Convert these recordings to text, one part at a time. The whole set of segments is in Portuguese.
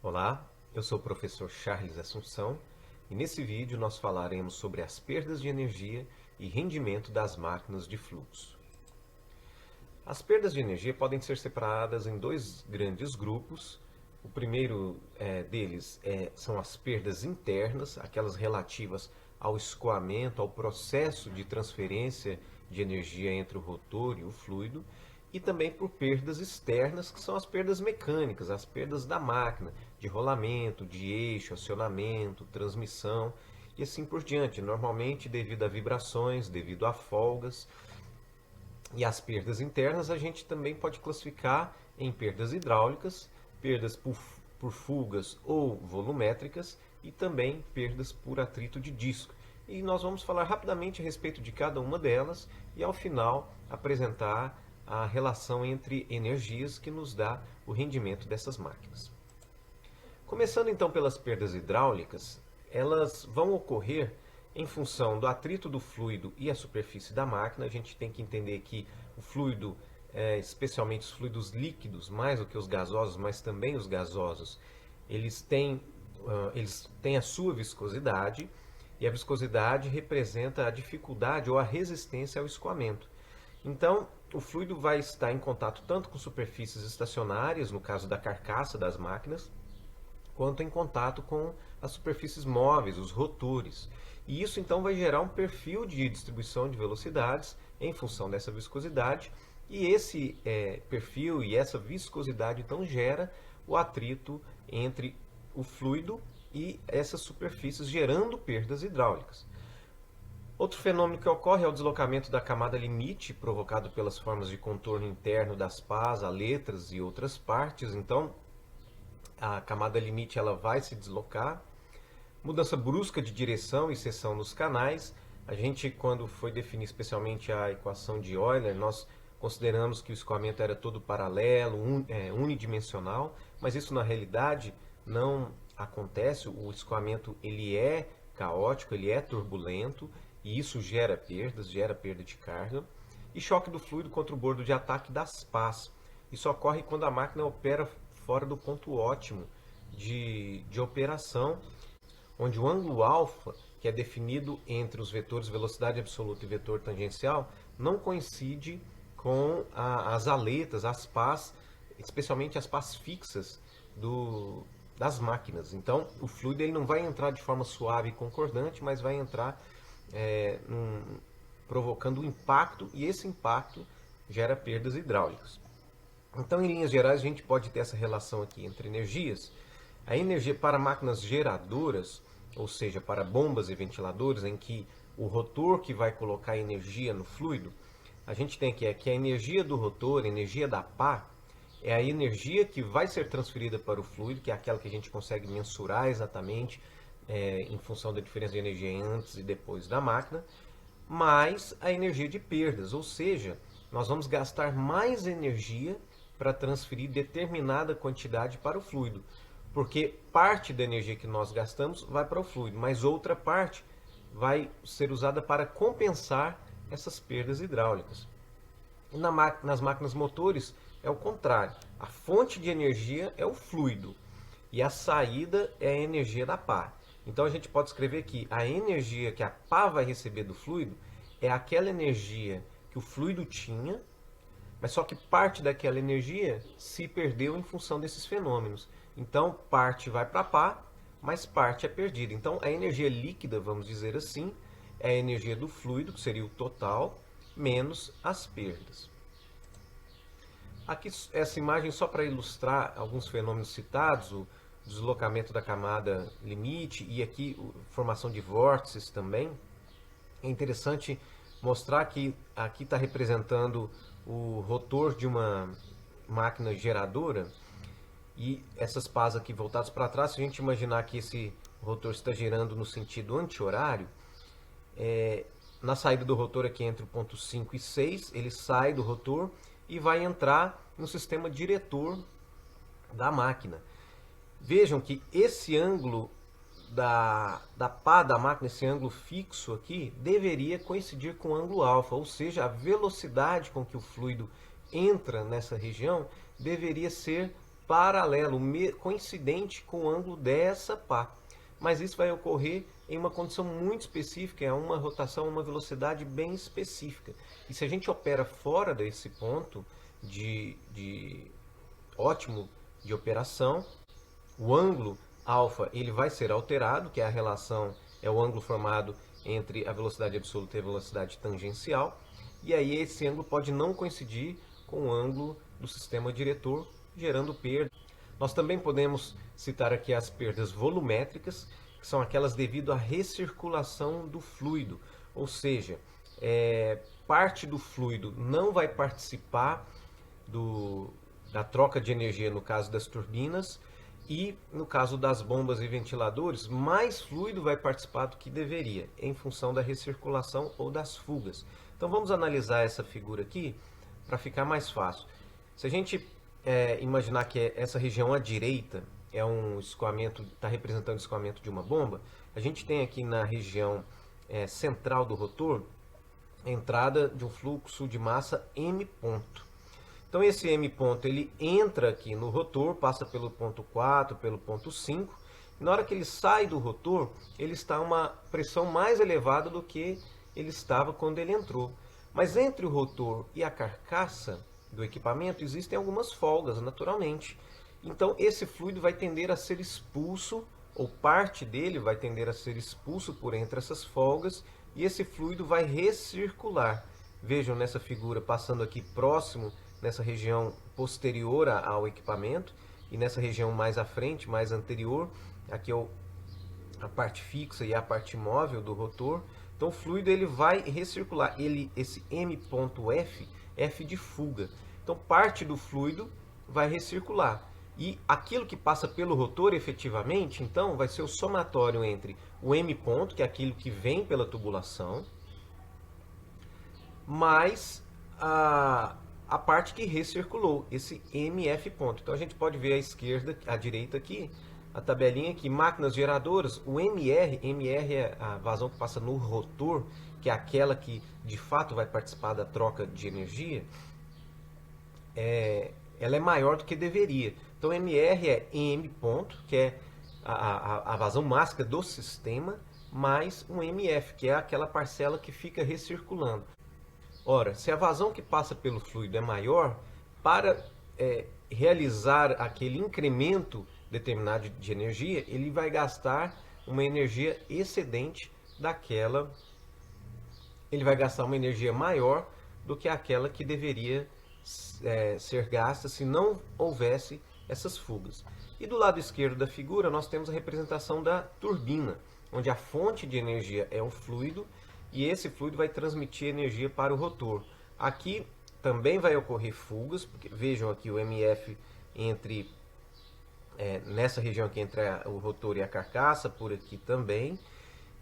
Olá, eu sou o professor Charles Assunção e nesse vídeo nós falaremos sobre as perdas de energia e rendimento das máquinas de fluxo. As perdas de energia podem ser separadas em dois grandes grupos. O primeiro deles são as perdas internas, aquelas relativas ao escoamento, ao processo de transferência de energia entre o rotor e o fluido, e também por perdas externas, que são as perdas mecânicas, as perdas da máquina, de rolamento, de eixo, acionamento, transmissão e assim por diante, normalmente devido a vibrações, devido a folgas. E as perdas internas a gente também pode classificar em perdas hidráulicas, perdas por fugas ou volumétricas e também perdas por atrito de disco. E nós vamos falar rapidamente a respeito de cada uma delas e ao final apresentar a relação entre energias que nos dá o rendimento dessas máquinas. Começando então pelas perdas hidráulicas, elas vão ocorrer em função do atrito do fluido e a superfície da máquina. A gente tem que entender que o fluido, especialmente os fluidos líquidos, mais do que os gasosos, mas também os gasosos, eles têm a sua viscosidade, e a viscosidade representa a dificuldade ou a resistência ao escoamento. Então, o fluido vai estar em contato tanto com superfícies estacionárias, no caso da carcaça das máquinas, quanto em contato com as superfícies móveis, os rotores. E isso então vai gerar um perfil de distribuição de velocidades em função dessa viscosidade, e esse perfil e essa viscosidade então gera o atrito entre o fluido e essas superfícies, gerando perdas hidráulicas. Outro fenômeno que ocorre é o deslocamento da camada limite, provocado pelas formas de contorno interno das pás, aletras e outras partes. Então, a camada limite ela vai se deslocar. Mudança brusca de direção e seção nos canais. A gente, quando foi definir especialmente a equação de Euler, nós consideramos que o escoamento era todo paralelo, unidimensional, mas isso na realidade não acontece. O escoamento ele é caótico, ele é turbulento, e isso gera perdas, gera perda de carga. E choque do fluido contra o bordo de ataque das pás. Isso ocorre quando a máquina opera fora do ponto ótimo de operação, onde o ângulo alfa, que é definido entre os vetores velocidade absoluta e vetor tangencial, não coincide com as aletas, as pás, especialmente as pás fixas das máquinas. Então, o fluido ele não vai entrar de forma suave e concordante, mas vai entrar provocando um impacto, e esse impacto gera perdas hidráulicas. Então, em linhas gerais, a gente pode ter essa relação aqui entre energias. A energia para máquinas geradoras, ou seja, para bombas e ventiladores, em que o rotor que vai colocar energia no fluido, a gente tem aqui que a energia do rotor, a energia da pá, é a energia que vai ser transferida para o fluido, que é aquela que a gente consegue mensurar exatamente em função da diferença de energia antes e depois da máquina, mais a energia de perdas, ou seja, nós vamos gastar mais energia para transferir determinada quantidade para o fluido, porque parte da energia que nós gastamos vai para o fluido, mas outra parte vai ser usada para compensar essas perdas hidráulicas. E nas máquinas motores é o contrário, a fonte de energia é o fluido e a saída é a energia da pá. Então a gente pode escrever que a energia que a pá vai receber do fluido é aquela energia que o fluido tinha, mas só que parte daquela energia se perdeu em função desses fenômenos. Então, parte vai para a pá, mas parte é perdida. Então, a energia líquida, vamos dizer assim, é a energia do fluido, que seria o total, menos as perdas. Aqui, essa imagem só para ilustrar alguns fenômenos citados, o deslocamento da camada limite e aqui a formação de vórtices também. É interessante mostrar que aqui está representando o rotor de uma máquina geradora, e essas pás aqui voltadas para trás. Se a gente imaginar que esse rotor está girando no sentido anti-horário, na saída do rotor aqui entre o ponto 5 e 6, ele sai do rotor e vai entrar no sistema diretor da máquina. Vejam que esse ângulo da pá da máquina, esse ângulo fixo aqui, deveria coincidir com o ângulo alfa, ou seja, a velocidade com que o fluido entra nessa região deveria ser paralelo, coincidente com o ângulo dessa pá. Mas isso vai ocorrer em uma condição muito específica, é uma rotação, uma velocidade bem específica. E se a gente opera fora desse ponto ótimo de operação, o ângulo alfa ele vai ser alterado, que é a relação, é o ângulo formado entre a velocidade absoluta e a velocidade tangencial, e aí esse ângulo pode não coincidir com o ângulo do sistema diretor, gerando perda. Nós também podemos citar aqui as perdas volumétricas, que são aquelas devido à recirculação do fluido, ou seja, parte do fluido não vai participar da troca de energia no caso das turbinas, e no caso das bombas e ventiladores, mais fluido vai participar do que deveria, em função da recirculação ou das fugas. Então vamos analisar essa figura aqui para ficar mais fácil. Se a gente imaginar que essa região à direita é um escoamento, está representando o escoamento de uma bomba, a gente tem aqui na região central do rotor a entrada de um fluxo de massa M ponto. Então esse M ponto ele entra aqui no rotor, passa pelo ponto 4, pelo ponto 5, e na hora que ele sai do rotor, ele está a uma pressão mais elevada do que ele estava quando ele entrou. Mas entre o rotor e a carcaça do equipamento existem algumas folgas, naturalmente. Então esse fluido vai tender a ser expulso, ou parte dele vai tender a ser expulso por entre essas folgas, e esse fluido vai recircular. Vejam nessa figura, passando aqui próximo, nessa região posterior ao equipamento, e nessa região mais à frente, mais anterior, aqui é a parte fixa e a parte móvel do rotor. Então o fluido ele vai recircular, esse M.F, F de fuga. Então parte do fluido vai recircular. E aquilo que passa pelo rotor efetivamente, então, vai ser o somatório entre o M ponto, que é aquilo que vem pela tubulação, mais a parte que recirculou, esse MF ponto. Então a gente pode ver à esquerda, à direita aqui, a tabelinha aqui, máquinas geradoras, o MR é a vazão que passa no rotor, que é aquela que de fato vai participar da troca de energia, ela é maior do que deveria. Então MR é M ponto, que é a vazão máxima do sistema, mais um MF, que é aquela parcela que fica recirculando. Ora, se a vazão que passa pelo fluido é maior, para realizar aquele incremento determinado de energia, ele vai gastar uma energia excedente daquela, ele vai gastar uma energia maior do que aquela que deveria ser gasta se não houvesse essas fugas. E do lado esquerdo da figura nós temos a representação da turbina, onde a fonte de energia é um fluido, e esse fluido vai transmitir energia para o rotor. Aqui também vai ocorrer fugas, porque vejam aqui o MF nessa região aqui entre o rotor e a carcaça, por aqui também.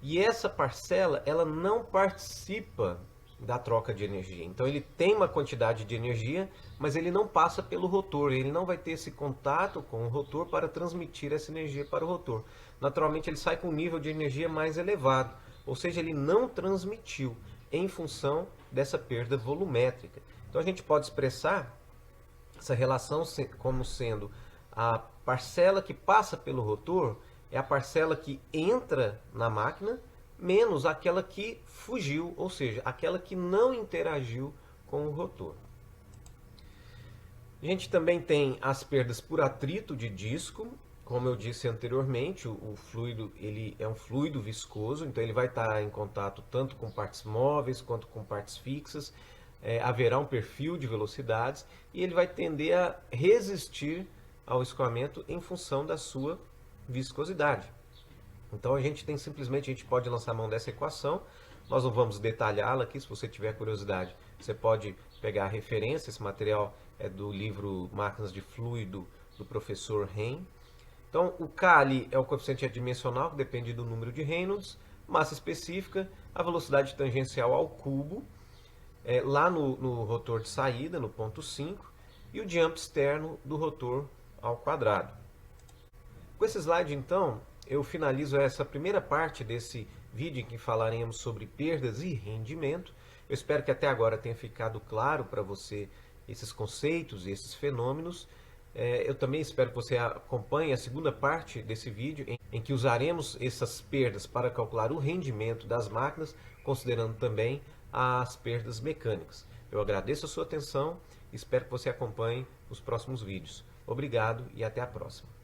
E essa parcela, ela não participa da troca de energia. Então ele tem uma quantidade de energia, mas ele não passa pelo rotor, ele não vai ter esse contato com o rotor para transmitir essa energia para o rotor. Naturalmente ele sai com um nível de energia mais elevado, ou seja, ele não transmitiu em função dessa perda volumétrica. Então a gente pode expressar essa relação como sendo a parcela que passa pelo rotor é a parcela que entra na máquina menos aquela que fugiu, ou seja, aquela que não interagiu com o rotor. A gente também tem as perdas por atrito de disco. Como eu disse anteriormente, o fluido ele é um fluido viscoso, então ele vai estar em contato tanto com partes móveis quanto com partes fixas. Haverá um perfil de velocidades e ele vai tender a resistir ao escoamento em função da sua viscosidade. Então a gente pode lançar a mão dessa equação. Nós não vamos detalhá-la aqui, se você tiver curiosidade, você pode pegar a referência. Esse material é do livro Máquinas de Fluido, do professor Hen. Então o K ali é o coeficiente adimensional, que depende do número de Reynolds, massa específica, a velocidade tangencial ao cubo, lá no rotor de saída, no ponto 5, e o diâmetro externo do rotor ao quadrado. Com esse slide, então, eu finalizo essa primeira parte desse vídeo em que falaremos sobre perdas e rendimento. Eu espero que até agora tenha ficado claro para você esses conceitos e esses fenômenos. Eu também espero que você acompanhe a segunda parte desse vídeo, em que usaremos essas perdas para calcular o rendimento das máquinas, considerando também as perdas mecânicas. Eu agradeço a sua atenção e espero que você acompanhe os próximos vídeos. Obrigado e até a próxima.